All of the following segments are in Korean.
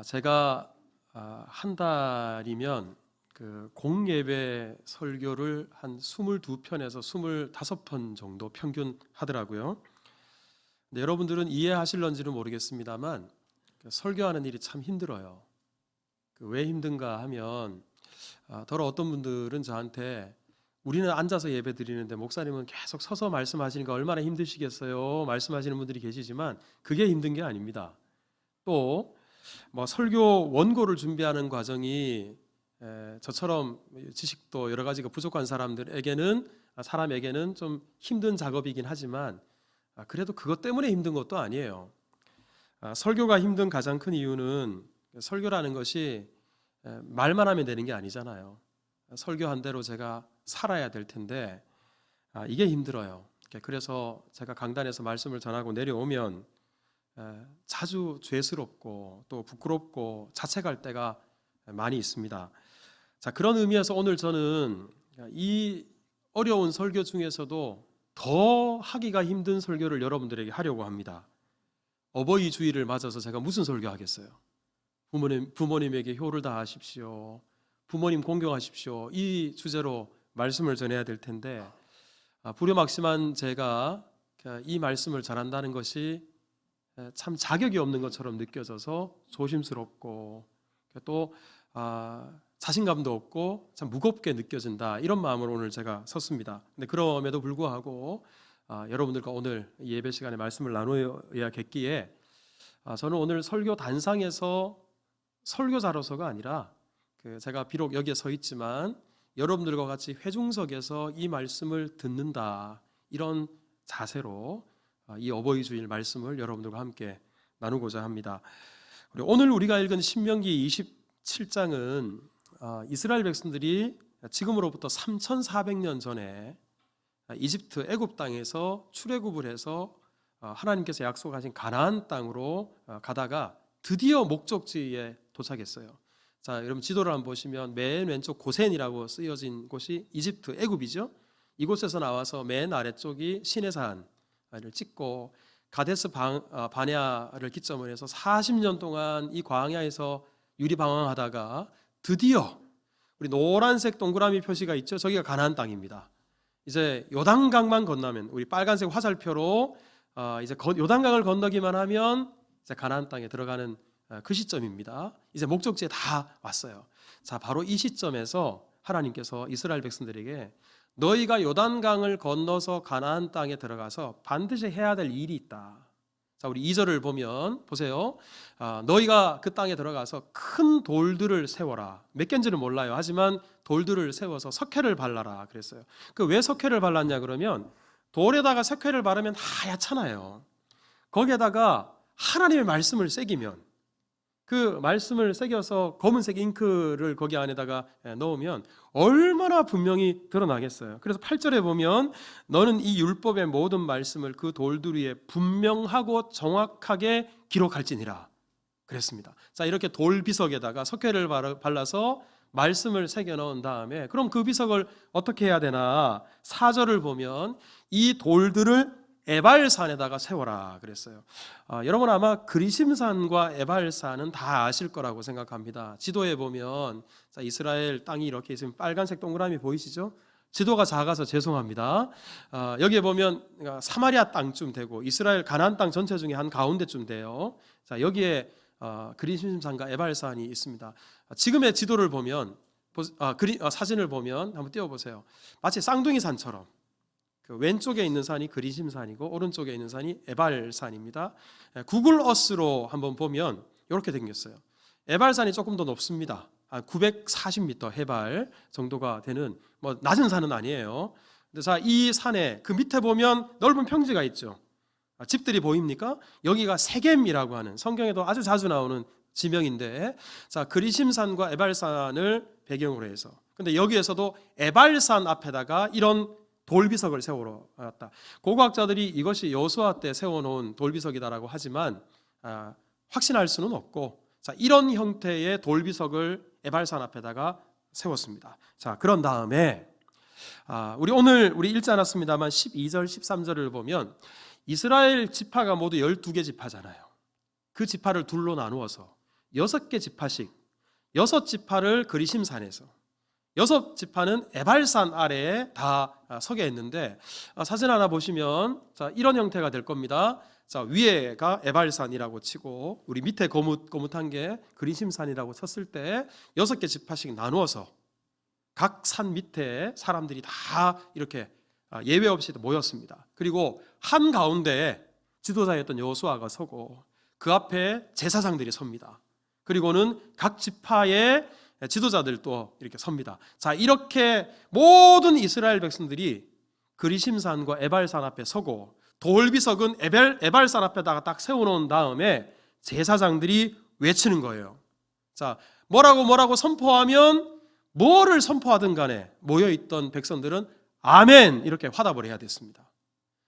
제가 한 달이면 그 공예배 설교를 한 22편에서 25편 정도 평균 하더라고요. 근데 여러분들은 이해하실런지는 모르겠습니다만 설교하는 일이 참 힘들어요. 왜 힘든가 하면 더러 어떤 분들은 저한테 우리는 앉아서 예배 드리는데 목사님은 계속 서서 말씀하시니까 얼마나 힘드시겠어요 말씀하시는 분들이 계시지만 그게 힘든 게 아닙니다. 또 설교 원고를 준비하는 과정이 저처럼 지식도 여러 가지가 부족한 사람에게는 좀 힘든 작업이긴 하지만 그래도 그것 때문에 힘든 것도 아니에요. 설교가 힘든 가장 큰 이유는 설교라는 것이 말만 하면 되는 게 아니잖아요. 설교한 대로 제가 살아야 될 텐데 이게 힘들어요. 그래서 제가 강단에서 말씀을 전하고 내려오면 자주 죄스럽고 또 부끄럽고 자책할 때가 많이 있습니다. 자, 그런 의미에서 오늘 저는 이 어려운 설교 중에서도 더 하기가 힘든 설교를 여러분들에게 하려고 합니다. 어버이 주일을 맞아서 제가 무슨 설교하겠어요? 부모님에게 효를 다하십시오. 부모님 공경하십시오. 이 주제로 말씀을 전해야 될 텐데 불효막심한 제가 이 말씀을 전한다는 것이 참 자격이 없는 것처럼 느껴져서 조심스럽고 또 자신감도 없고 참 무겁게 느껴진다, 이런 마음으로 오늘 제가 섰습니다. 근데 그럼에도 불구하고 여러분들과 오늘 예배 시간에 말씀을 나누어야겠기에 저는 오늘 설교 단상에서 설교자로서가 아니라 제가 비록 여기에 서 있지만 여러분들과 같이 회중석에서 이 말씀을 듣는다, 이런 자세로 이 어버이 주일 말씀을 여러분들과 함께 나누고자 합니다. 오늘 우리가 읽은 신명기 27장은 이스라엘 백성들이 지금으로부터 3400년 전에 이집트 애굽 땅에서 출애굽을 해서 하나님께서 약속하신 가나안 땅으로 가다가 드디어 목적지에 도착했어요. 자, 여러분 지도를 한번 보시면 맨 왼쪽 고센이라고 쓰여진 곳이 이집트 애굽이죠. 이곳에서 나와서 맨 아래쪽이 시내산을 찍고 가데스 바네아를 기점으로 해서 40년 동안 이 광야에서 유리방황하다가 드디어 우리 노란색 동그라미 표시가 있죠. 저기가 가나안 땅입니다. 이제 요단강만 건너면, 우리 빨간색 화살표로 이제 요단강을 건너기만 하면 이제 가나안 땅에 들어가는 그 시점입니다. 이제 목적지에 다 왔어요. 자, 바로 이 시점에서 하나님께서 이스라엘 백성들에게 너희가 요단강을 건너서 가나안 땅에 들어가서 반드시 해야 될 일이 있다. 자, 우리 2절을 보면 보세요. 너희가 그 땅에 들어가서 큰 돌들을 세워라. 몇 개인지는 몰라요. 하지만 돌들을 세워서 석회를 발라라 그랬어요. 왜 석회를 발랐냐 그러면 돌에다가 석회를 바르면 하얗잖아요. 거기에다가 하나님의 말씀을 새기면, 그 말씀을 새겨서 검은색 잉크를 거기 안에다가 넣으면 얼마나 분명히 드러나겠어요. 그래서 8절에 보면 너는 이 율법의 모든 말씀을 그 돌들 위에 분명하고 정확하게 기록할지니라 그랬습니다. 자, 이렇게 돌 비석에다가 석회를 발라서 말씀을 새겨 넣은 다음에 그럼 그 비석을 어떻게 해야 되나? 4절을 보면 이 돌들을 에발산에다가 세워라 그랬어요. 여러분 아마 그리심산과 에발산은 다 아실 거라고 생각합니다. 지도에 보면 이스라엘 땅이 이렇게 있으면 빨간색 동그라미 보이시죠? 지도가 작아서 죄송합니다. 여기에 보면 사마리아 땅쯤 되고 이스라엘 가나안 땅 전체 중에 한 가운데쯤 돼요. 자, 여기에 그리심산과 에발산이 있습니다. 지금의 지도를 보면 사진을 보면 한번 띄워보세요. 마치 쌍둥이 산처럼 그 왼쪽에 있는 산이 그리심산이고 오른쪽에 있는 산이 에발산입니다. 구글 어스로 한번 보면 이렇게 생겼어요. 에발산이 조금 더 높습니다. 940m 해발 정도가 되는 낮은 산은 아니에요. 자, 이 산에 그 밑에 보면 넓은 평지가 있죠. 집들이 보입니까? 여기가 세겜이라고 하는, 성경에도 아주 자주 나오는 지명인데, 자, 그리심산과 에발산을 배경으로 해서, 근데 여기에서도 에발산 앞에다가 이런 돌비석을 세우러 왔다. 고고학자들이 이것이 여호수아 때 세워놓은 돌비석이다라고 하지만 확신할 수는 없고, 자, 이런 형태의 돌비석을 에발산 앞에다가 세웠습니다. 자, 그런 다음에 우리 읽지 않았습니다만 12절 13절을 보면 이스라엘 지파가 모두 12개 지파잖아요. 그 지파를 둘로 나누어서 6개 지파씩 6지파를 그리심산에서 6지파는 에발산 아래에 다 서게 했는데 사진 하나 보시면 자, 이런 형태가 될 겁니다. 자, 위에가 에발산이라고 치고 우리 밑에 거뭇한 게 그리심산이라고 쳤을 때 6개 지파씩 나누어서 각 산 밑에 사람들이 다 이렇게 예외 없이 모였습니다. 그리고 한 가운데에 지도자였던 여호수아가 서고 그 앞에 제사장들이 섭니다. 그리고는 각 지파의 지도자들도 이렇게 섭니다. 자, 이렇게 모든 이스라엘 백성들이 그리심산과 에발산 앞에 서고 돌비석은 에발산 앞에다가 딱 세워놓은 다음에 제사장들이 외치는 거예요. 자, 뭐라고 선포하면 뭐를 선포하든 간에 모여있던 백성들은 아멘 이렇게 화답을 해야 됐습니다.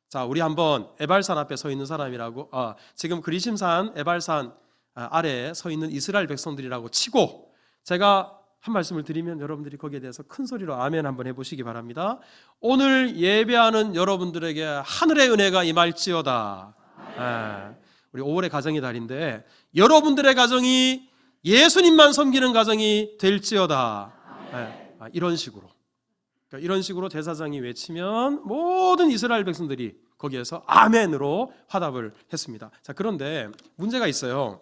자, 우리 한번 에발산 앞에 서 있는 사람이라고 지금 그리심산 에발산 아래에 서 있는 이스라엘 백성들이라고 치고 제가 한 말씀을 드리면 여러분들이 거기에 대해서 큰 소리로 아멘 한번 해보시기 바랍니다. 오늘 예배하는 여러분들에게 하늘의 은혜가 임할지어다. 우리 5월의 가정의 달인데 여러분들의 가정이 예수님만 섬기는 가정이 될지어다. 이런 식으로, 그러니까 이런 식으로 제사장이 외치면 모든 이스라엘 백성들이 거기에서 아멘으로 화답을 했습니다. 자, 그런데 문제가 있어요.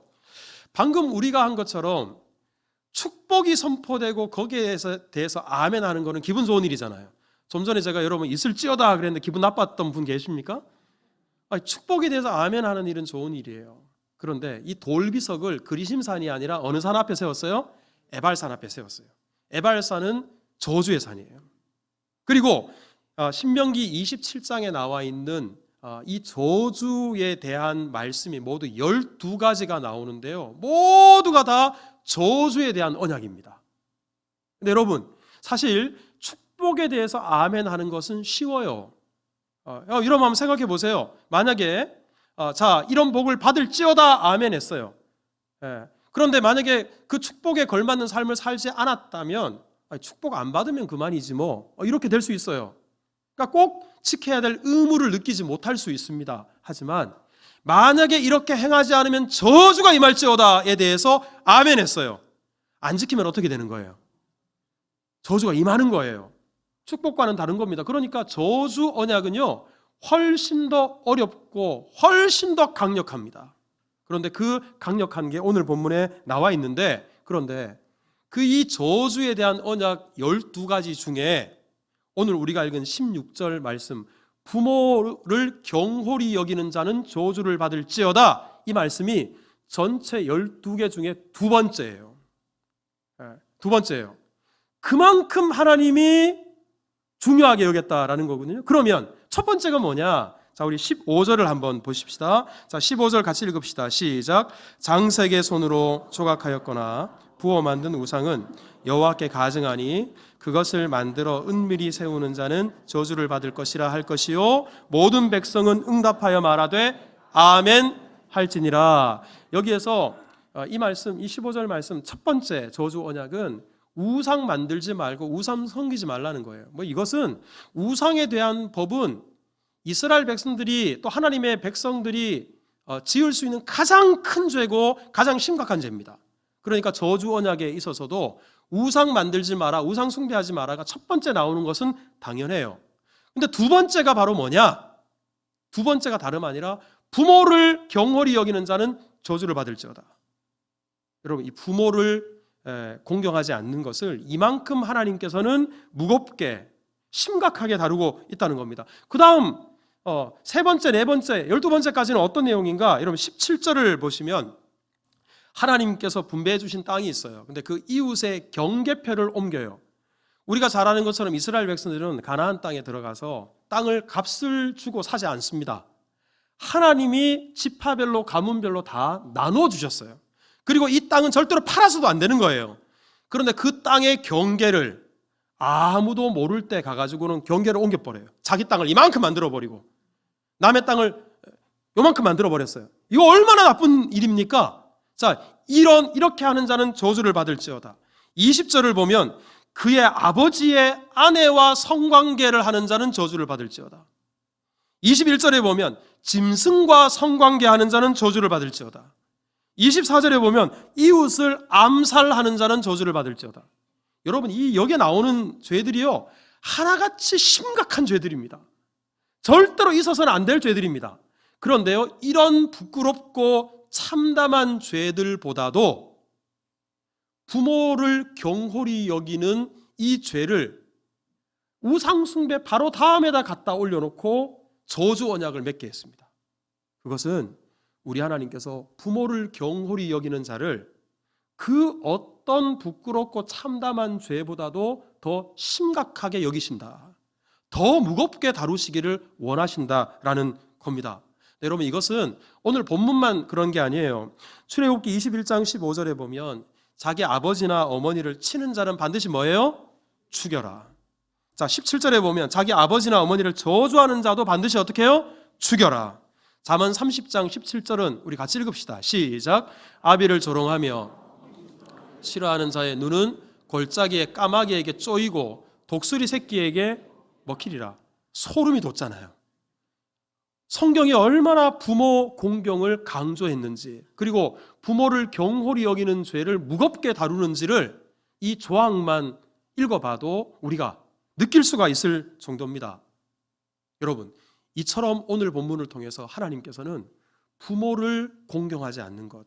방금 우리가 한 것처럼 축복이 선포되고 거기에 대해서 아멘 하는 거는 기분 좋은 일이잖아요. 좀 전에 제가 여러분 있을지어다 그랬는데 기분 나빴던 분 계십니까? 축복에 대해서 아멘 하는 일은 좋은 일이에요. 그런데 이 돌비석을 그리심산이 아니라 어느 산 앞에 세웠어요? 에발산 앞에 세웠어요. 에발산은 저주의 산이에요. 그리고 신명기 27장에 나와 있는 이 저주에 대한 말씀이 모두 12가지가 나오는데요. 모두가 다 저주에 대한 언약입니다. 근데 여러분, 사실 축복에 대해서 아멘 하는 것은 쉬워요. 여러분 한번 생각해 보세요. 만약에 자, 이런 복을 받을지어다 아멘 했어요. 그런데 만약에 그 축복에 걸맞는 삶을 살지 않았다면 축복 안 받으면 그만이지 뭐 이렇게 될 수 있어요. 그러니까 꼭 지켜야 될 의무를 느끼지 못할 수 있습니다. 하지만 만약에 이렇게 행하지 않으면 저주가 임할지어다에 대해서 아멘 했어요. 안 지키면 어떻게 되는 거예요? 저주가 임하는 거예요. 축복과는 다른 겁니다. 그러니까 저주 언약은요 훨씬 더 어렵고 훨씬 더 강력합니다. 그런데 그 강력한 게 오늘 본문에 나와 있는데, 그런데 그 이 저주에 대한 언약 12가지 중에 오늘 우리가 읽은 16절 말씀, 부모를 경홀히 여기는 자는 저주를 받을지어다, 이 말씀이 전체 12개 중에 두 번째예요. 두 번째예요. 그만큼 하나님이 중요하게 여겼다라는 거거든요. 그러면 첫 번째가 뭐냐? 자, 우리 15절을 한번 보십시다. 자, 15절 같이 읽읍시다. 시작. 장색의 손으로 조각하였거나 부어 만든 우상은 여호와께 가증하니 그것을 만들어 은밀히 세우는 자는 저주를 받을 것이라 할 것이요 모든 백성은 응답하여 말하되 아멘 할지니라. 여기에서 이 말씀, 이 15절 말씀 첫 번째 저주 언약은 우상 만들지 말고 우상 섬기지 말라는 거예요. 이것은 우상에 대한 법은 이스라엘 백성들이 또 하나님의 백성들이 지을 수 있는 가장 큰 죄고 가장 심각한 죄입니다. 그러니까 저주 언약에 있어서도 우상 만들지 마라, 우상 숭배하지 마라가 첫 번째 나오는 것은 당연해요. 근데 두 번째가 바로 뭐냐? 두 번째가 다름 아니라 부모를 경홀히 여기는 자는 저주를 받을지어다. 여러분, 이 부모를 공경하지 않는 것을 이만큼 하나님께서는 무겁게 심각하게 다루고 있다는 겁니다. 그 다음 세 번째, 네 번째, 12번째까지는 어떤 내용인가? 여러분 17절을 보시면 하나님께서 분배해 주신 땅이 있어요. 근데 그 이웃의 경계표를 옮겨요. 우리가 잘 아는 것처럼 이스라엘 백성들은 가나안 땅에 들어가서 땅을 값을 주고 사지 않습니다. 하나님이 지파별로 가문별로 다 나눠 주셨어요. 그리고 이 땅은 절대로 팔아서도 안 되는 거예요. 그런데 그 땅의 경계를 아무도 모를 때 가가지고는 경계를 옮겨버려요. 자기 땅을 이만큼 만들어버리고 남의 땅을 요만큼 만들어버렸어요. 이거 얼마나 나쁜 일입니까? 자, 이렇게 하는 자는 저주를 받을지어다. 20절을 보면 그의 아버지의 아내와 성관계를 하는 자는 저주를 받을지어다. 21절에 보면 짐승과 성관계하는 자는 저주를 받을지어다. 24절에 보면 이웃을 암살하는 자는 저주를 받을지어다. 여러분, 이 여기에 나오는 죄들이요, 하나같이 심각한 죄들입니다. 절대로 있어서는 안 될 죄들입니다. 그런데요, 이런 부끄럽고 참담한 죄들보다도 부모를 경홀히 여기는 이 죄를 우상숭배 바로 다음에다 갖다 올려놓고 저주 언약을 맺게 했습니다. 그것은 우리 하나님께서 부모를 경홀히 여기는 자를 그 어떤 부끄럽고 참담한 죄보다도 더 심각하게 여기신다, 더 무겁게 다루시기를 원하신다라는 겁니다. 네, 여러분, 이것은 오늘 본문만 그런 게 아니에요. 출애굽기 21장 15절에 보면 자기 아버지나 어머니를 치는 자는 반드시 뭐예요? 죽여라. 자, 17절에 보면 자기 아버지나 어머니를 저주하는 자도 반드시 어떻게 해요? 죽여라. 잠언 30장 17절은 우리 같이 읽읍시다. 시작. 아비를 조롱하며 싫어하는 자의 눈은 골짜기의 까마귀에게 쪼이고 독수리 새끼에게 먹히리라. 소름이 돋잖아요. 성경이 얼마나 부모 공경을 강조했는지, 그리고 부모를 경홀히 여기는 죄를 무겁게 다루는지를 이 조항만 읽어봐도 우리가 느낄 수가 있을 정도입니다. 여러분, 이처럼 오늘 본문을 통해서 하나님께서는 부모를 공경하지 않는 것,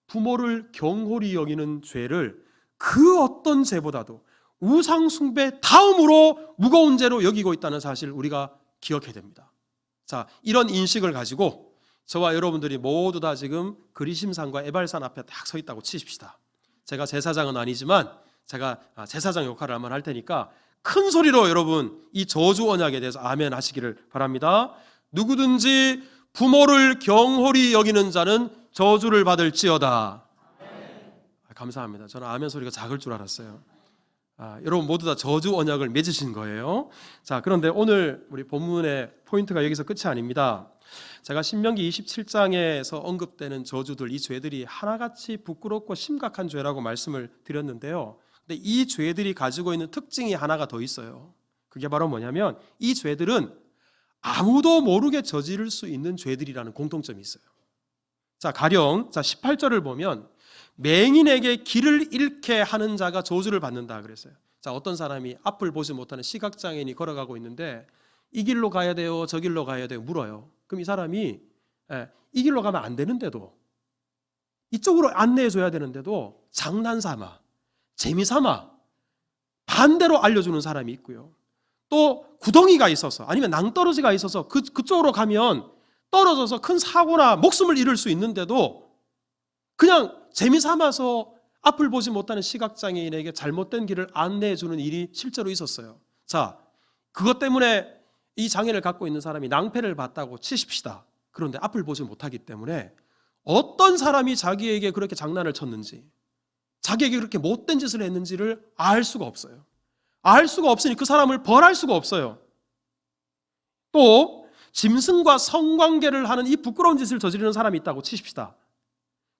부모를 경홀히 여기는 죄를 그 어떤 죄보다도 우상 숭배 다음으로 무거운 죄로 여기고 있다는 사실 우리가 기억해야 됩니다. 자, 이런 인식을 가지고 저와 여러분들이 모두 다 지금 그리심산과 에발산 앞에 딱 서 있다고 치십시다. 제가 제사장은 아니지만 제가 제사장 역할을 한번 할 테니까 큰 소리로 여러분 이 저주 언약에 대해서 아멘 하시기를 바랍니다. 누구든지 부모를 경홀히 여기는 자는 저주를 받을지어다. 감사합니다. 저는 아멘 소리가 작을 줄 알았어요. 여러분 모두 다 저주 언약을 맺으신 거예요. 자, 그런데 오늘 우리 본문의 포인트가 여기서 끝이 아닙니다. 제가 신명기 27장에서 언급되는 저주들, 이 죄들이 하나같이 부끄럽고 심각한 죄라고 말씀을 드렸는데요. 근데 이 죄들이 가지고 있는 특징이 하나가 더 있어요. 그게 바로 뭐냐면 이 죄들은 아무도 모르게 저지를 수 있는 죄들이라는 공통점이 있어요. 자, 가령 18절을 보면 맹인에게 길을 잃게 하는 자가 저주를 받는다 그랬어요. 자, 어떤 사람이 앞을 보지 못하는 시각장애인이 걸어가고 있는데 이 길로 가야 돼요, 저 길로 가야 돼요 물어요. 그럼 이 사람이 이 길로 가면 안 되는데도, 이쪽으로 안내해 줘야 되는데도 장난삼아, 재미삼아 반대로 알려주는 사람이 있고요. 또 구덩이가 있어서 아니면 낭떠러지가 있어서 그쪽으로 가면 떨어져서 큰 사고나 목숨을 잃을 수 있는데도 그냥 재미삼아서 앞을 보지 못하는 시각장애인에게 잘못된 길을 안내해 주는 일이 실제로 있었어요. 자, 그것 때문에 이 장애를 갖고 있는 사람이 낭패를 봤다고 치십시다. 그런데 앞을 보지 못하기 때문에 어떤 사람이 자기에게 그렇게 장난을 쳤는지, 자기에게 그렇게 못된 짓을 했는지를 알 수가 없어요. 알 수가 없으니 그 사람을 벌할 수가 없어요. 또 짐승과 성관계를 하는 이 부끄러운 짓을 저지르는 사람이 있다고 치십시다.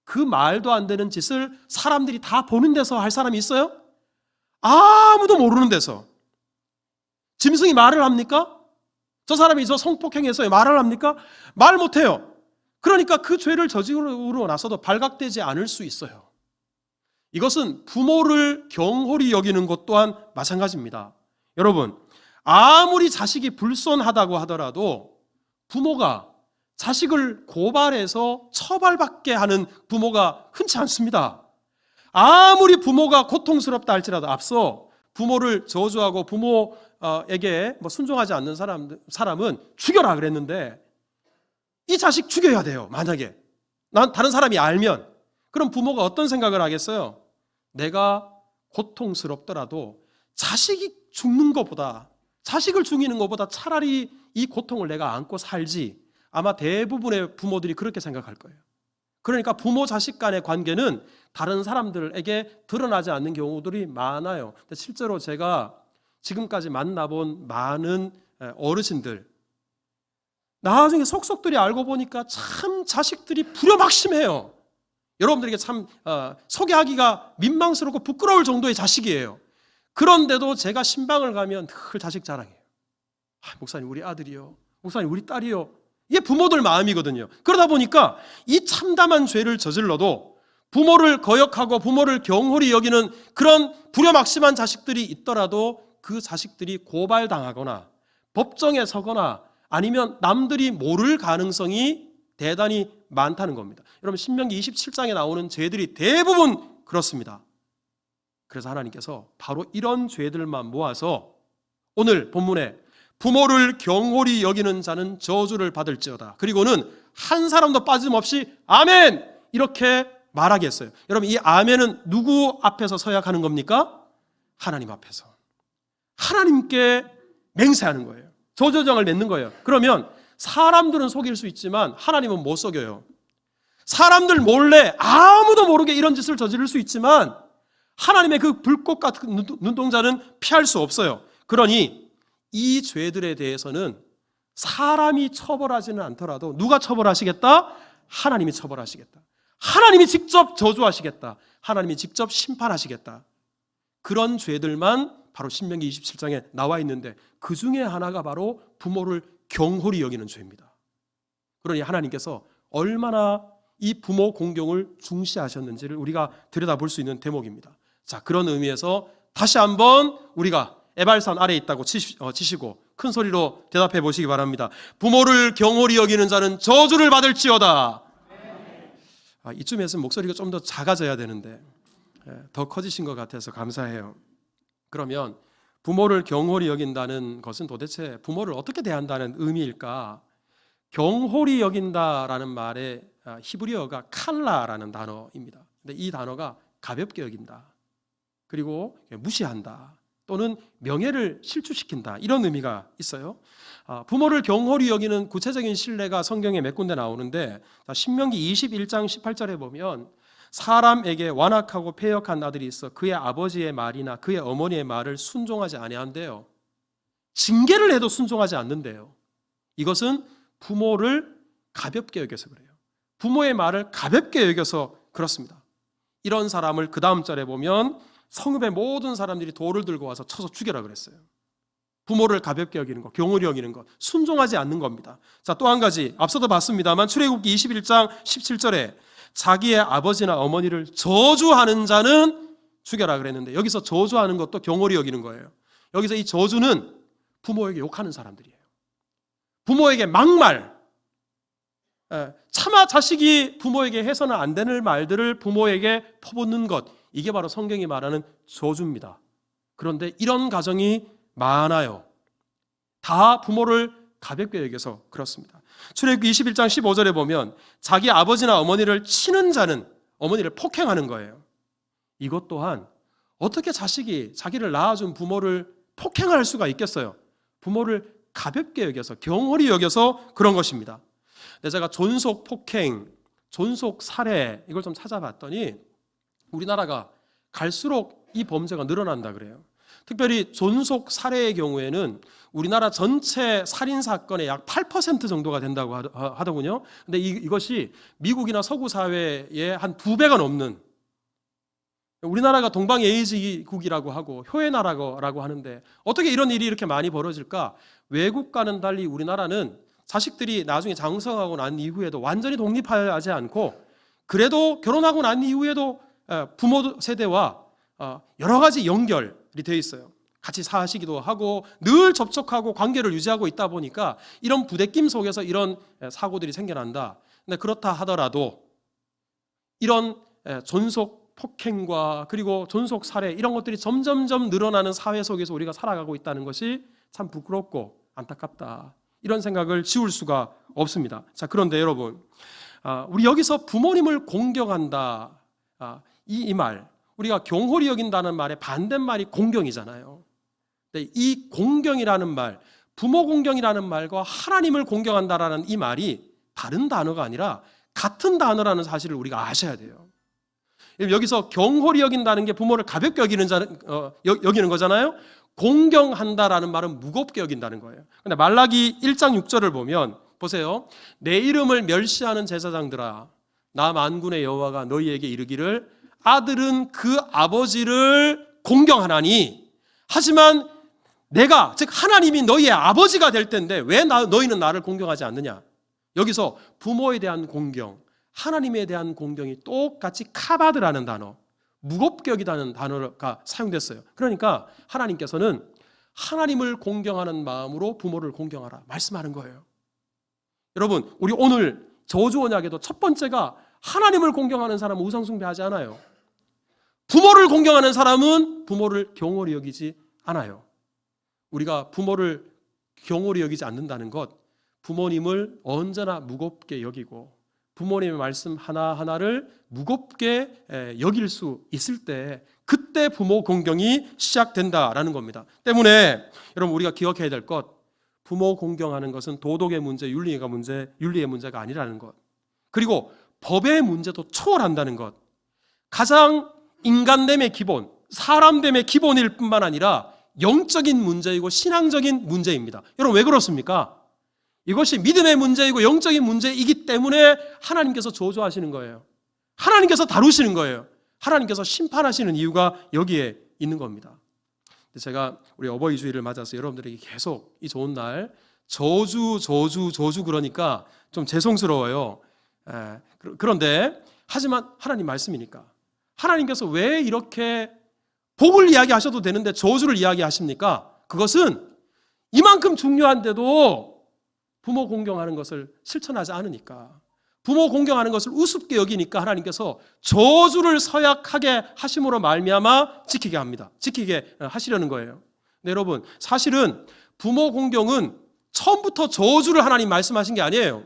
그 말도 안 되는 짓을 사람들이 다 보는 데서 할 사람이 있어요? 아무도 모르는 데서. 짐승이 말을 합니까? 저 사람이 저 성폭행했어요. 말을 합니까? 말 못해요. 그러니까 그 죄를 저지르고 나서도 발각되지 않을 수 있어요. 이것은 부모를 경홀히 여기는 것 또한 마찬가지입니다. 여러분, 아무리 자식이 불손하다고 하더라도 부모가 자식을 고발해서 처벌받게 하는 부모가 흔치 않습니다. 아무리 부모가 고통스럽다 할지라도 앞서 부모를 저주하고 부모에게 순종하지 않는 사람은 죽여라 그랬는데 이 자식 죽여야 돼요. 만약에 다른 사람이 알면 그럼 부모가 어떤 생각을 하겠어요? 내가 고통스럽더라도 자식이 죽는 것보다, 자식을 죽이는 것보다 차라리 이 고통을 내가 안고 살지. 아마 대부분의 부모들이 그렇게 생각할 거예요. 그러니까 부모 자식 간의 관계는 다른 사람들에게 드러나지 않는 경우들이 많아요. 근데 실제로 제가 지금까지 만나본 많은 어르신들, 나중에 속속들이 알고 보니까 참 자식들이 불효막심해요. 여러분들에게 참 소개하기가 민망스럽고 부끄러울 정도의 자식이에요. 그런데도 제가 신방을 가면 늘 자식 자랑해요. 목사님 우리 아들이요, 목사님 우리 딸이요. 이게 부모들 마음이거든요. 그러다 보니까 이 참담한 죄를 저질러도 부모를 거역하고 부모를 경홀히 여기는 그런 불효막심한 자식들이 있더라도 그 자식들이 고발당하거나 법정에 서거나 아니면 남들이 모를 가능성이 대단히 많다는 겁니다. 여러분 신명기 27장에 나오는 죄들이 대부분 그렇습니다. 그래서 하나님께서 바로 이런 죄들만 모아서 오늘 본문에 부모를 경홀히 여기는 자는 저주를 받을지어다. 그리고는 한 사람도 빠짐없이 아멘! 이렇게 말하게 했어요. 여러분 이 아멘은 누구 앞에서 서약하는 겁니까? 하나님 앞에서. 하나님께 맹세하는 거예요. 저주정을 맺는 거예요. 그러면 사람들은 속일 수 있지만 하나님은 못 속여요. 사람들 몰래 아무도 모르게 이런 짓을 저지를 수 있지만 하나님의 그 불꽃 같은 눈동자는 피할 수 없어요. 그러니 이 죄들에 대해서는 사람이 처벌하지는 않더라도 누가 처벌하시겠다? 하나님이 처벌하시겠다. 하나님이 직접 저주하시겠다. 하나님이 직접 심판하시겠다. 그런 죄들만 바로 신명기 27장에 나와 있는데 그 중에 하나가 바로 부모를 경홀히 여기는 죄입니다. 그러니 하나님께서 얼마나 이 부모 공경을 중시하셨는지를 우리가 들여다볼 수 있는 대목입니다. 자, 그런 의미에서 다시 한번 우리가 에발산 아래에 있다고 치시고 큰 소리로 대답해 보시기 바랍니다. 부모를 경홀히 여기는 자는 저주를 받을지어다. 이쯤에서는 목소리가 좀 더 작아져야 되는데 더 커지신 것 같아서 감사해요. 그러면 부모를 경홀히 여긴다는 것은 도대체 부모를 어떻게 대한다는 의미일까? 경홀히 여긴다라는 말의 히브리어가 칼라라는 단어입니다. 근데 이 단어가 가볍게 여긴다, 그리고 무시한다, 또는 명예를 실추시킨다, 이런 의미가 있어요. 부모를 경홀히 여기는 구체적인 신뢰가 성경에 몇 군데 나오는데 신명기 21장 18절에 보면 사람에게 완악하고 패역한 아들이 있어 그의 아버지의 말이나 그의 어머니의 말을 순종하지 아니한대요. 징계를 해도 순종하지 않는데요. 이것은 부모를 가볍게 여겨서 그래요. 부모의 말을 가볍게 여겨서 그렇습니다. 이런 사람을 그 다음 절에 보면 성읍의 모든 사람들이 돌을 들고 와서 쳐서 죽여라 그랬어요. 부모를 가볍게 여기는 것, 경홀히 여기는 것, 순종하지 않는 겁니다. 자, 또 한 가지 앞서도 봤습니다만 출애굽기 21장 17절에 자기의 아버지나 어머니를 저주하는 자는 죽여라 그랬는데 여기서 저주하는 것도 경홀히 여기는 거예요. 여기서 이 저주는 부모에게 욕하는 사람들이에요. 부모에게 막말, 차마 자식이 부모에게 해서는 안 되는 말들을 부모에게 퍼붓는 것, 이게 바로 성경이 말하는 저주입니다. 그런데 이런 가정이 많아요. 다 부모를 가볍게 여겨서 그렇습니다. 출애굽기 21장 15절에 보면 자기 아버지나 어머니를 치는 자는 어머니를 폭행하는 거예요. 이것 또한 어떻게 자식이 자기를 낳아준 부모를 폭행할 수가 있겠어요? 부모를 가볍게 여겨서, 경홀히 여겨서 그런 것입니다. 근데 제가 존속 폭행, 존속 살해 이걸 좀 찾아봤더니 우리나라가 갈수록 이 범죄가 늘어난다 그래요. 특별히 존속 살해의 경우에는 우리나라 전체 살인 사건의 약 8% 정도가 된다고 하더군요. 근데 이것이 미국이나 서구 사회의 한 2배가 넘는, 우리나라가 동방예의지국이라고 하고 효의 나라라고 하는데 어떻게 이런 일이 이렇게 많이 벌어질까? 외국과는 달리 우리나라는 자식들이 나중에 장성하고 난 이후에도 완전히 독립하지 않고 그래도 결혼하고 난 이후에도 부모 세대와 여러 가지 연결이 되어 있어요. 같이 사시기도 하고 늘 접촉하고 관계를 유지하고 있다 보니까 이런 부대낌 속에서 이런 사고들이 생겨난다. 근데 그렇다 하더라도 이런 존속 폭행과 그리고 존속 살해 이런 것들이 점점점 늘어나는 사회 속에서 우리가 살아가고 있다는 것이 참 부끄럽고 안타깝다. 이런 생각을 지울 수가 없습니다. 자, 그런데 여러분, 우리 여기서 부모님을 공경한다, 이 말, 우리가 경홀히 여긴다는 말의 반대말이 공경이잖아요. 근데 이 공경이라는 말, 부모 공경이라는 말과 하나님을 공경한다라는 이 말이 다른 단어가 아니라 같은 단어라는 사실을 우리가 아셔야 돼요. 여기서 경홀히 여긴다는 게 부모를 가볍게 여기는 거잖아요. 공경한다라는 말은 무겁게 여긴다는 거예요. 근데 말라기 1장 6절을 보면 보세요. 내 이름을 멸시하는 제사장들아, 나 만군의 여호와가 너희에게 이르기를 아들은 그 아버지를 공경하나니, 하지만 내가, 즉 하나님이 너희의 아버지가 될 텐데 왜 너희는 나를 공경하지 않느냐. 여기서 부모에 대한 공경, 하나님에 대한 공경이 똑같이 카바드라는 단어, 무겁게 여기다는 단어가 사용됐어요. 그러니까 하나님께서는 하나님을 공경하는 마음으로 부모를 공경하라 말씀하는 거예요. 여러분, 우리 오늘 저주 언약에도 첫 번째가 하나님을 공경하는 사람은 우상 숭배하지 않아요. 부모를 공경하는 사람은 부모를 경홀히 여기지 않아요. 우리가 부모를 경홀히 여기지 않는다는 것, 부모님을 언제나 무겁게 여기고 부모님의 말씀 하나하나를 무겁게 여길 수 있을 때 그때 부모 공경이 시작된다라는 겁니다. 때문에 여러분 우리가 기억해야 될 것, 부모 공경하는 것은 도덕의 문제, 윤리의 문제가 아니라는 것, 그리고 법의 문제도 초월한다는 것, 가장 인간됨의 기본, 사람됨의 기본일 뿐만 아니라 영적인 문제이고 신앙적인 문제입니다. 여러분 왜 그렇습니까? 이것이 믿음의 문제이고 영적인 문제이기 때문에 하나님께서 저주하시는 거예요. 하나님께서 다루시는 거예요. 하나님께서 심판하시는 이유가 여기에 있는 겁니다. 제가 우리 어버이 주일을 맞아서 여러분들에게 계속 이 좋은 날 저주 그러니까 좀 죄송스러워요. 그런데 하지만 하나님 말씀이니까 하나님께서 왜 이렇게 복을 이야기하셔도 되는데 저주를 이야기하십니까? 그것은 이만큼 중요한데도 부모 공경하는 것을 실천하지 않으니까, 부모 공경하는 것을 우습게 여기니까 하나님께서 저주를 서약하게 하심으로 말미암아 지키게 하시려는 거예요. 네, 여러분 사실은 부모 공경은 처음부터 저주를 하나님 말씀하신 게 아니에요.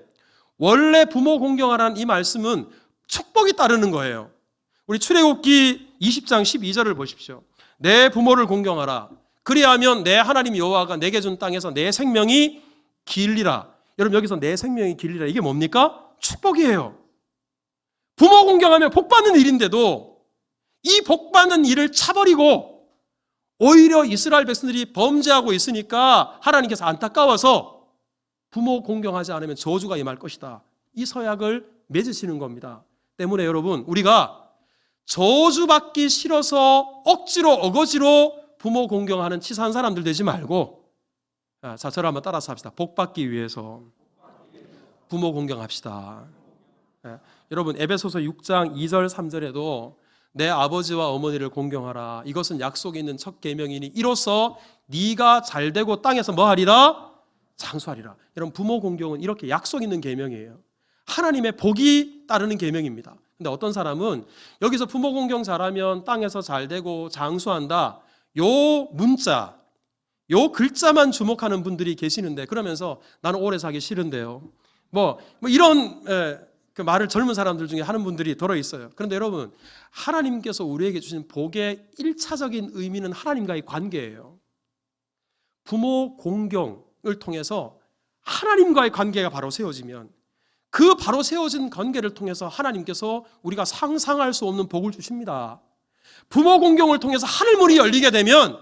원래 부모 공경하라는 이 말씀은 축복이 따르는 거예요. 우리 출애굽기 20장 12절을 보십시오. 내 부모를 공경하라. 그리하면 내 하나님 여호와가 내게 준 땅에서 내 생명이 길리라. 여러분 여기서 내 생명이 길리라 이게 뭡니까? 축복이에요. 부모 공경하면 복받는 일인데도 이 복받는 일을 차버리고 오히려 이스라엘 백성들이 범죄하고 있으니까 하나님께서 안타까워서 부모 공경하지 않으면 저주가 임할 것이다. 이 서약을 맺으시는 겁니다. 때문에 여러분 우리가 저주받기 싫어서 억지로 어거지로 부모 공경하는 치사한 사람들 되지 말고, 자 저를 한번 따라서 합시다. 복받기 위해서 부모 공경합시다. 여러분 에베소서 6장 2절 3절에도 내 아버지와 어머니를 공경하라. 이것은 약속이 있는 첫 계명이니 이로써 네가 잘되고 땅에서 뭐 하리라? 장수하리라. 여러분 부모 공경은 이렇게 약속 있는 계명이에요. 하나님의 복이 따르는 계명입니다. 근데 어떤 사람은 여기서 부모 공경 잘하면 땅에서 잘되고 장수한다. 요 문자, 요 글자만 주목하는 분들이 계시는데 그러면서 나는 오래 살기 싫은데요. 뭐 이런 그 말을 젊은 사람들 중에 하는 분들이 들어 있어요. 그런데 여러분 하나님께서 우리에게 주신 복의 1차적인 의미는 하나님과의 관계예요. 부모 공경을 통해서 하나님과의 관계가 바로 세워지면 그 바로 세워진 관계를 통해서 하나님께서 우리가 상상할 수 없는 복을 주십니다. 부모 공경을 통해서 하늘문이 열리게 되면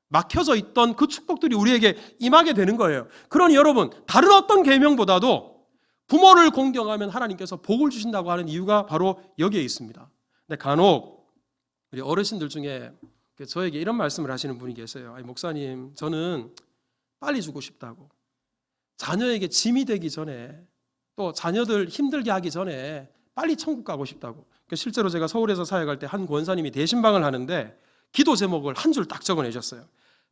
막혀져 있던 그 축복들이 우리에게 임하게 되는 거예요. 그러니 여러분 다른 어떤 계명보다도 부모를 공경하면 하나님께서 복을 주신다고 하는 이유가 바로 여기에 있습니다. 근데 간혹 우리 어르신들 중에 저에게 이런 말씀을 하시는 분이 계세요. 목사님 저는 빨리 죽고 싶다고, 자녀에게 짐이 되기 전에 또 자녀들 힘들게 하기 전에 빨리 천국 가고 싶다고. 실제로 제가 서울에서 사역할 때 한 권사님이 대신방을 하는데 기도 제목을 한 줄 딱 적어내셨어요.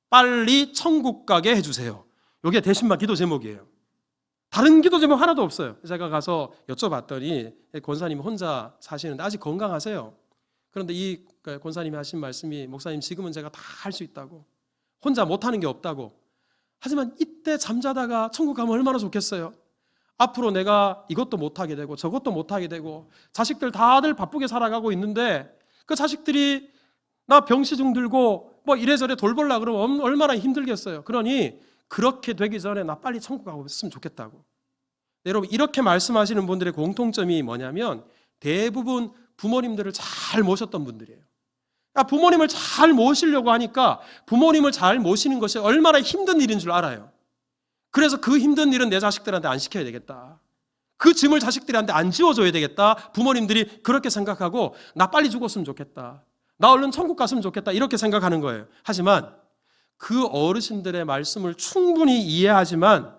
빨리 천국 가게 해주세요. 이게 대신방 기도 제목이에요. 다른 기도 제목 하나도 없어요. 제가 가서 여쭤봤더니 권사님 혼자 사시는데 아직 건강하세요. 그런데 이 권사님이 하신 말씀이 목사님 지금은 제가 다 할 수 있다고, 혼자 못하는 게 없다고, 하지만 이때 잠자다가 천국 가면 얼마나 좋겠어요. 앞으로 내가 이것도 못하게 되고 저것도 못하게 되고 자식들 다들 바쁘게 살아가고 있는데 그 자식들이 나 병시중 들고 뭐 이래저래 돌보려고 그러면 얼마나 힘들겠어요. 그러니 그렇게 되기 전에 나 빨리 천국 가고 있으면 좋겠다고. 여러분 이렇게 말씀하시는 분들의 공통점이 뭐냐면 대부분 부모님들을 잘 모셨던 분들이에요. 부모님을 잘 모시려고 하니까 부모님을 잘 모시는 것이 얼마나 힘든 일인 줄 알아요. 그래서 그 힘든 일은 내 자식들한테 안 시켜야 되겠다. 그 짐을 자식들한테 안 지워줘야 되겠다. 부모님들이 그렇게 생각하고 나 빨리 죽었으면 좋겠다. 나 얼른 천국 갔으면 좋겠다. 이렇게 생각하는 거예요. 하지만 그 어르신들의 말씀을 충분히 이해하지만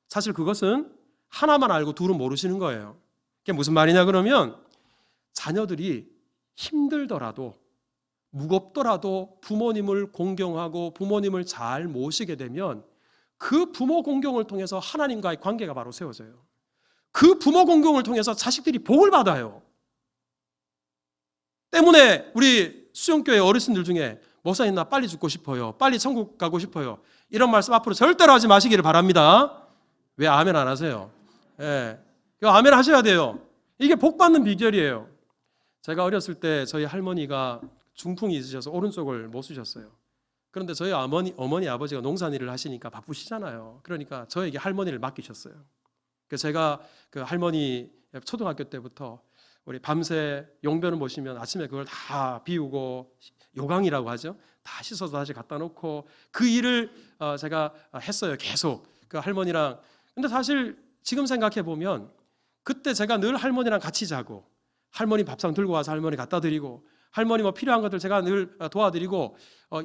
사실 그것은 하나만 알고 둘은 모르시는 거예요. 그게 무슨 말이냐 그러면 자녀들이 힘들더라도 무겁더라도 부모님을 공경하고 부모님을 잘 모시게 되면 그 부모 공경을 통해서 하나님과의 관계가 바로 세워져요. 그 부모 공경을 통해서 자식들이 복을 받아요. 때문에 우리 수영교회 어르신들 중에 목사님 나 빨리 죽고 싶어요. 빨리 천국 가고 싶어요. 이런 말씀 앞으로 절대로 하지 마시기를 바랍니다. 왜 아멘 안 하세요? 예, 이거 아멘 하셔야 돼요. 이게 복 받는 비결이에요. 제가 어렸을 때 저희 할머니가 중풍이 있으셔서 오른쪽을 못 쓰셨어요. 그런데 저희 어머니 아버지가 농산일을 하시니까 바쁘시잖아요. 그러니까 저에게 할머니를 맡기셨어요. 그래서 제가 그 할머니 초등학교 때부터 우리 밤새 용변을 보시면 아침에 그걸 다 비우고 요강이라고 하죠. 다 씻어서 다시 갖다 놓고 그 일을 제가 했어요. 계속 그 할머니랑. 근데 사실 지금 생각해 보면 그때 제가 늘 할머니랑 같이 자고 할머니 밥상 들고 와서 할머니 갖다 드리고 할머니 뭐 필요한 것들 제가 늘 도와드리고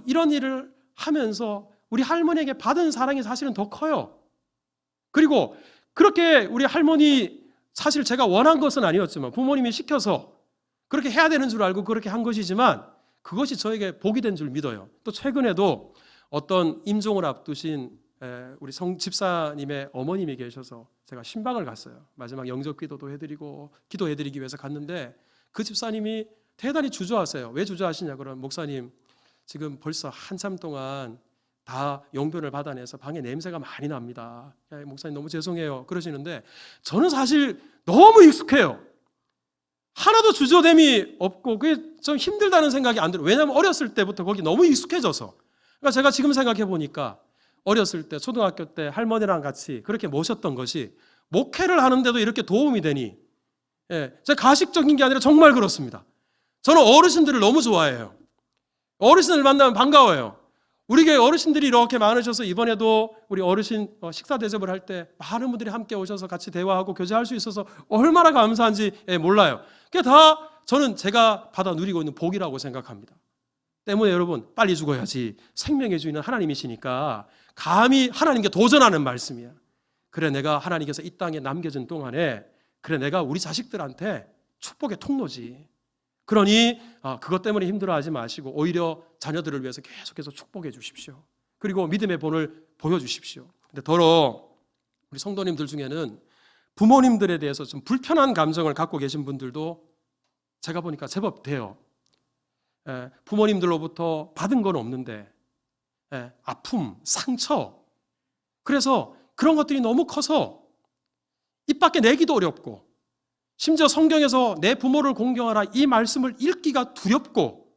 이런 일을 하면서 우리 할머니에게 받은 사랑이 사실은 더 커요. 그리고 그렇게 우리 할머니 사실 제가 원한 것은 아니었지만 부모님이 시켜서 그렇게 해야 되는 줄 알고 그렇게 한 것이지만 그것이 저에게 복이 된 줄 믿어요. 또 최근에도 어떤 임종을 앞두신 우리 집사님의 어머님이 계셔서 제가 신방을 갔어요. 마지막 영접 기도도 해드리고 기도해드리기 위해서 갔는데 그 집사님이 대단히 주저하세요. 왜 주저하시냐 그러면 목사님 지금 벌써 한참 동안 다 용변을 받아내서 방에 냄새가 많이 납니다. 목사님 너무 죄송해요 그러시는데 저는 사실 너무 익숙해요. 하나도 주저됨이 없고 그게 좀 힘들다는 생각이 안 들어요. 왜냐하면 어렸을 때부터 거기 너무 익숙해져서. 그러니까 제가 지금 생각해 보니까 어렸을 때 초등학교 때 할머니랑 같이 그렇게 모셨던 것이 목회를 하는데도 이렇게 도움이 되니 제가 가식적인 게 아니라 정말 그렇습니다. 저는 어르신들을 너무 좋아해요. 어르신을 만나면 반가워요. 우리 교회 어르신들이 이렇게 많으셔서 이번에도 우리 어르신 식사 대접을 할 때 많은 분들이 함께 오셔서 같이 대화하고 교제할 수 있어서 얼마나 감사한지 몰라요. 그게 다 저는 제가 받아 누리고 있는 복이라고 생각합니다. 때문에 여러분 빨리 죽어야지 생명의 주인은 하나님이시니까 감히 하나님께 도전하는 말씀이야. 그래 내가 하나님께서 이 땅에 남겨진 동안에 그래 내가 우리 자식들한테 축복의 통로지. 그러니 그것 때문에 힘들어하지 마시고 오히려 자녀들을 위해서 계속해서 축복해 주십시오. 그리고 믿음의 본을 보여주십시오. 근데 더러 우리 성도님들 중에는 부모님들에 대해서 좀 불편한 감정을 갖고 계신 분들도 제가 보니까 제법 돼요. 부모님들로부터 받은 건 없는데 아픔, 상처 그래서 그런 것들이 너무 커서 입 밖에 내기도 어렵고 심지어 성경에서 내 부모를 공경하라 이 말씀을 읽기가 두렵고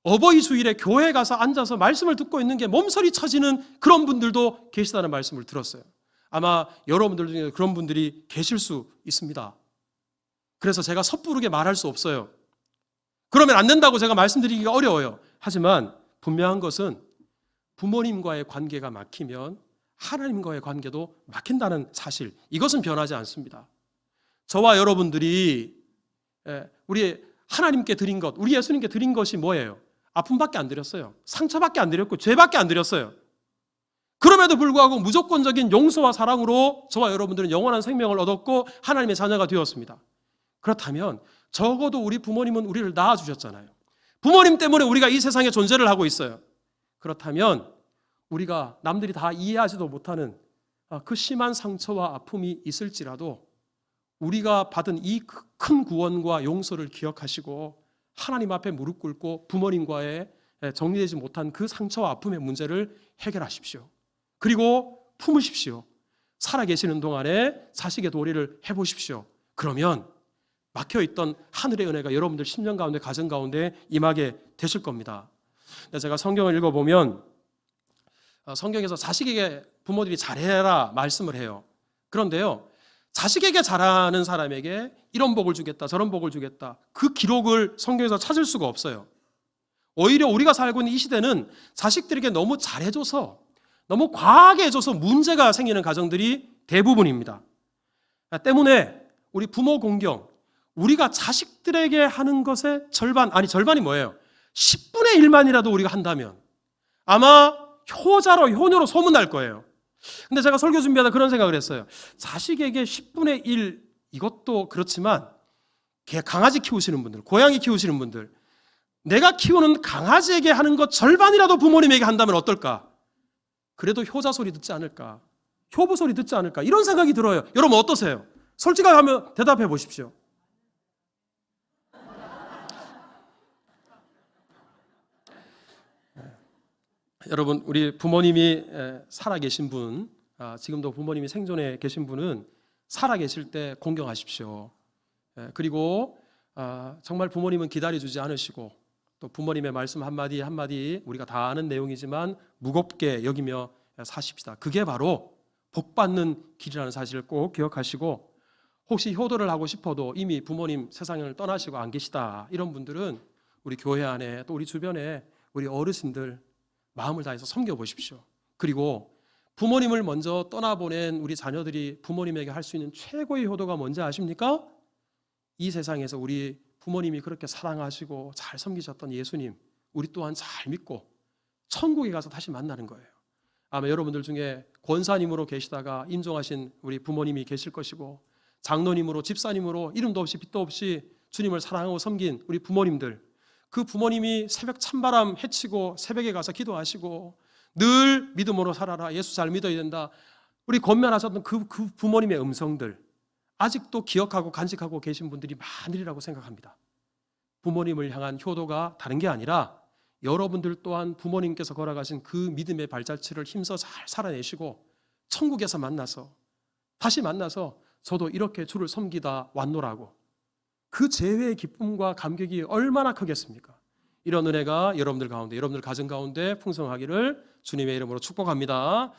어버이 주일에 교회에 가서 앉아서 말씀을 듣고 있는 게 몸서리 쳐지는 그런 분들도 계시다는 말씀을 들었어요. 아마 여러분들 중에 그런 분들이 계실 수 있습니다. 그래서 제가 섣부르게 말할 수 없어요. 그러면 안 된다고 제가 말씀드리기가 어려워요. 하지만 분명한 것은 부모님과의 관계가 막히면 하나님과의 관계도 막힌다는 사실, 이것은 변하지 않습니다. 저와 여러분들이 우리 하나님께 드린 것, 우리 예수님께 드린 것이 뭐예요? 아픔밖에 안 드렸어요. 상처밖에 안 드렸고 죄밖에 안 드렸어요. 그럼에도 불구하고 무조건적인 용서와 사랑으로 저와 여러분들은 영원한 생명을 얻었고 하나님의 자녀가 되었습니다. 그렇다면 적어도 우리 부모님은 우리를 낳아주셨잖아요. 부모님 때문에 우리가 이 세상에 존재를 하고 있어요. 그렇다면 우리가 남들이 다 이해하지도 못하는 그 심한 상처와 아픔이 있을지라도 우리가 받은 이 큰 구원과 용서를 기억하시고 하나님 앞에 무릎 꿇고 부모님과의 정리되지 못한 그 상처와 아픔의 문제를 해결하십시오. 그리고 품으십시오. 살아계시는 동안에 자식의 도리를 해보십시오. 그러면 막혀있던 하늘의 은혜가 여러분들 심령 가운데 가정 가운데 임하게 되실 겁니다. 제가 성경을 읽어보면 성경에서 자식에게 부모들이 잘해라 말씀을 해요. 그런데요, 자식에게 잘하는 사람에게 이런 복을 주겠다 저런 복을 주겠다 그 기록을 성경에서 찾을 수가 없어요. 오히려 우리가 살고 있는 이 시대는 자식들에게 너무 잘해줘서 너무 과하게 해줘서 문제가 생기는 가정들이 대부분입니다. 때문에 우리 부모 공경, 우리가 자식들에게 하는 것의 절반이 뭐예요? 10분의 1만이라도 우리가 한다면 아마 효자로 효녀로 소문날 거예요. 근데 제가 설교 준비하다 그런 생각을 했어요. 자식에게 10분의 1 이것도 그렇지만 강아지 키우시는 분들, 고양이 키우시는 분들, 내가 키우는 강아지에게 하는 것 절반이라도 부모님에게 한다면 어떨까? 그래도 효자 소리 듣지 않을까? 효부 소리 듣지 않을까? 이런 생각이 들어요. 여러분 어떠세요? 솔직하게 하면 대답해 보십시오. 여러분, 우리 부모님이 살아계신 분, 지금도 부모님이 생존해 계신 분은 살아계실 때 공경하십시오. 그리고 정말 부모님은 기다려주지 않으시고 또 부모님의 말씀 한마디 한마디 우리가 다 아는 내용이지만 무겁게 여기며 사십시다. 그게 바로 복받는 길이라는 사실을 꼭 기억하시고, 혹시 효도를 하고 싶어도 이미 부모님 세상을 떠나시고 안 계시다, 이런 분들은 우리 교회 안에 또 우리 주변에 우리 어르신들 마음을 다해서 섬겨보십시오. 그리고 부모님을 먼저 떠나보낸 우리 자녀들이 부모님에게 할 수 있는 최고의 효도가 뭔지 아십니까? 이 세상에서 우리 부모님이 그렇게 사랑하시고 잘 섬기셨던 예수님, 우리 또한 잘 믿고 천국에 가서 다시 만나는 거예요. 아마 여러분들 중에 권사님으로 계시다가 임종하신 우리 부모님이 계실 것이고, 장로님으로, 집사님으로 이름도 없이 빛도 없이 주님을 사랑하고 섬긴 우리 부모님들, 그 부모님이 새벽 찬바람 헤치고 새벽에 가서 기도하시고 늘 믿음으로 살아라, 예수 잘 믿어야 된다, 우리 권면하셨던 그 부모님의 음성들 아직도 기억하고 간직하고 계신 분들이 많으리라고 생각합니다. 부모님을 향한 효도가 다른 게 아니라 여러분들 또한 부모님께서 걸어가신 그 믿음의 발자취를 힘써 잘 살아내시고 천국에서 만나서 다시 만나서 저도 이렇게 주를 섬기다 왔노라고, 그 재회의 기쁨과 감격이 얼마나 크겠습니까? 이런 은혜가 여러분들 가운데, 여러분들 가정 가운데 풍성하기를 주님의 이름으로 축복합니다.